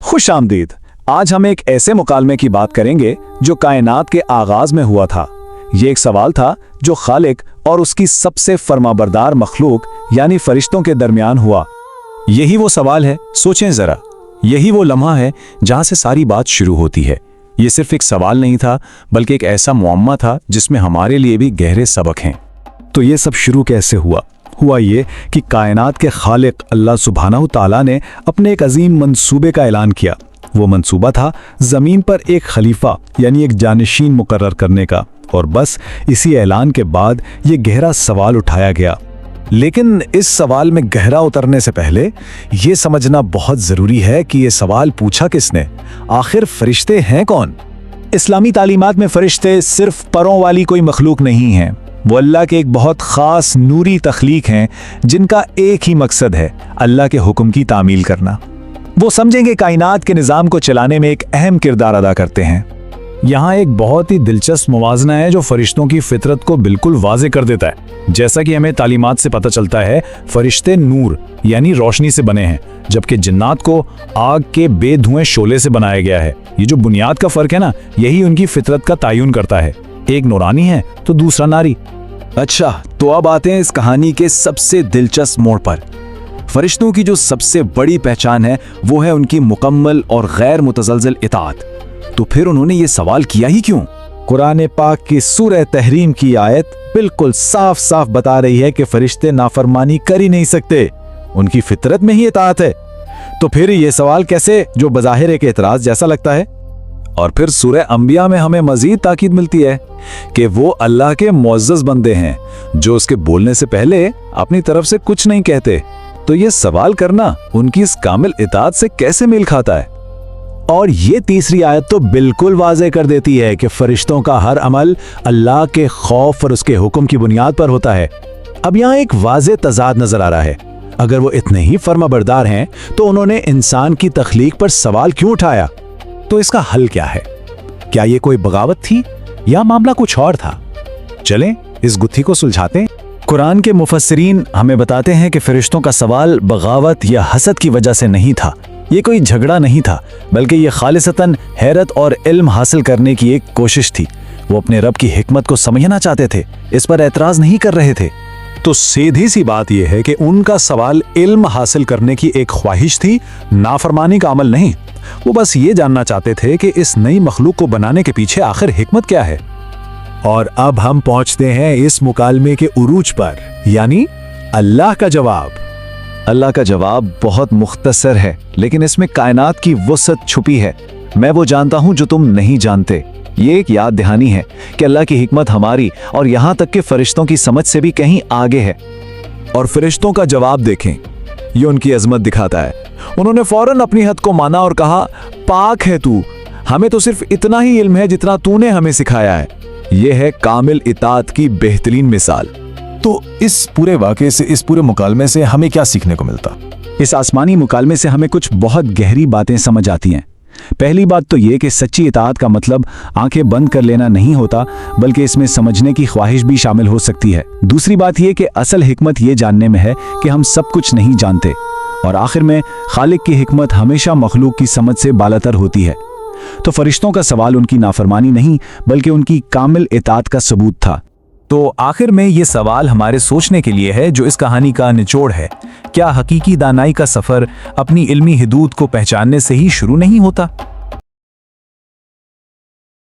खुश आमदीद। आज हम एक ऐसे मुकालमे की बात करेंगे जो कायनात के आगाज में हुआ था। ये एक सवाल था जो खालिक और उसकी सबसे फरमाबरदार मखलूक यानी फरिश्तों के दरमियान हुआ। यही वो सवाल है, सोचें जरा। यही वो लम्हा है जहां से सारी बात शुरू होती है। ये सिर्फ एक सवाल नहीं था, बल्कि एक ऐसा मुअम्मा था जिसमें हमारे लिए भी गहरे सबक हैं। तो ये सब शुरू कैसे हुआ? हुआ ये कि कायनात के खालिक अल्लाह सुब्हानहू तआला ने अपने एक अजीम मंसूबे का ऐलान किया। वो मंसूबा था ज़मीन पर एक खलीफा यानी एक जानशीन मुकर्रर करने का, और बस इसी ऐलान के बाद ये गहरा सवाल उठाया गया। लेकिन इस सवाल में गहरा उतरने से पहले ये समझना बहुत ज़रूरी है कि ये सवाल पूछा किसने, आखिर फरिश्ते हैं कौन? इस्लामी तालीमात में फरिश्ते सिर्फ परों वाली कोई मखलूक नहीं हैं। वो अल्लाह के एक बहुत ख़ास नूरी तख्लीक हैं जिनका एक ही मकसद है, अल्लाह के हुक्म की तामील करना। वो समझेंगे कायनात के निज़ाम को चलाने में एक अहम किरदार अदा करते हैं। यहाँ एक बहुत ही दिलचस्प मुवाजना है जो फरिश्तों की फितरत को बिल्कुल वाज़े कर देता है। जैसा कि हमें तालीमात से पता चलता है, फरिश्ते नूर यानी रोशनी से बने हैं, जबकि जिन्नात को आग के बेधुएं शोले से बनाया गया है। ये जो बुनियाद का फ़र्क है ना, यही उनकी फितरत का तायुन करता है। एक नूरानी है तो दूसरा नारी। अच्छा, तो अब आते हैं इस कहानी के सबसे दिलचस्प मोड़ पर। फरिश्तों की जो सबसे बड़ी पहचान है वो है उनकी मुकम्मल और गैर मुतज़लज़ल इताअत। तो फिर उन्होंने ये सवाल किया ही क्यों? कुरान पाक की सूरह तहरीम की आयत बिल्कुल साफ साफ बता रही है कि फरिश्ते नाफरमानी कर ही नहीं सकते, उनकी फितरत में ही इताअत है। तो फिर ये सवाल कैसे, जो बज़ाहिर एक एतराज़ जैसा लगता है? और फिर सूरह अंबिया में हमें मजीद ताकीद मिलती है कि वो अल्लाह के मुअज़्ज़ज़ बंदे हैं जो उसके बोलने से पहले अपनी तरफ से कुछ नहीं कहते। तो ये सवाल करना उनकी इस कामिल इताअत से कैसे मेल खाता है? और ये तीसरी आयत तो बिल्कुल वाज़े कर देती है कि फरिश्तों का हर अमल अल्लाह के खौफ और उसके हुक्म की बुनियाद पर होता है। अब यहाँ एक वाज़े तज़ाद नजर आ रहा है। अगर वो इतने ही फर्माबरदार हैं तो उन्होंने इंसान की तख्लीक पर सवाल क्यों उठाया? तो इसका हल क्या है? क्या ये कोई बगावत थी या मामला कुछ और था? चलें इस गुत्थी को सुलझाते हैं। कुरान के मुफस्सिरीन हमें बताते हैं कि फरिश्तों का सवाल बगावत या हसद की वजह से नहीं था। ये कोई झगड़ा नहीं था, बल्कि ये खालिसतन हैरत और इल्म हासिल करने की एक कोशिश थी। वो अपने रब की हिकमत को समझना चाहते थे, इस पर एतराज़ नहीं कर रहे थे। तो सीधी सी बात यह है कि उनका सवाल इल्म हासिल करने की एक ख्वाहिश थी, नाफरमानी का अमल नहीं। वो बस ये जानना चाहते थे कि इस नई मखलूक को बनाने के पीछे आखिर हिकमत क्या है। और अब हम पहुंचते हैं इस मुकालमे के उरूज पर, यानी अल्लाह का जवाब। अल्लाह का जवाब बहुत मुख्तसर है, लेकिन इसमें कायनात की वसअत छुपी है। मैं वो जानता हूं जो तुम नहीं जानते। ये एक याद दहानी है कि अल्लाह की हिकमत हमारी और यहाँ तक कि फरिश्तों की समझ से भी कहीं आगे है। और फरिश्तों का जवाब देखें, ये उनकी अजमत दिखाता है। उन्होंने फौरन अपनी हद को माना और कहा, पाक है तू, हमें तो सिर्फ इतना ही इल्म है जितना तूने हमें सिखाया है। यह है कामिल इताअत की बेहतरीन मिसाल। तो इस पूरे वाक़े से, इस पूरे मुकालमे से हमें क्या सीखने को मिलता? इस आसमानी मुकालमे से हमें कुछ बहुत गहरी बातें समझ आती हैं। पहली बात तो ये कि सच्ची इताअत का मतलब आंखें बंद कर लेना नहीं होता, बल्कि इसमें समझने की ख्वाहिश भी शामिल हो सकती है। दूसरी बात ये कि असल हिकमत ये जानने में है कि हम सब कुछ नहीं जानते। और आखिर में खालिक की हिकमत हमेशा मखलूक की समझ से बालातर होती है। तो फरिश्तों का सवाल उनकी नाफरमानी नहीं, बल्कि उनकी कामिल इताअत का सबूत था। तो आखिर में ये सवाल हमारे सोचने के लिए है, जो इस कहानी का निचोड़ है। क्या हकीकी दानाई का सफ़र अपनी इल्मी हदूद को पहचानने से ही शुरू नहीं होता?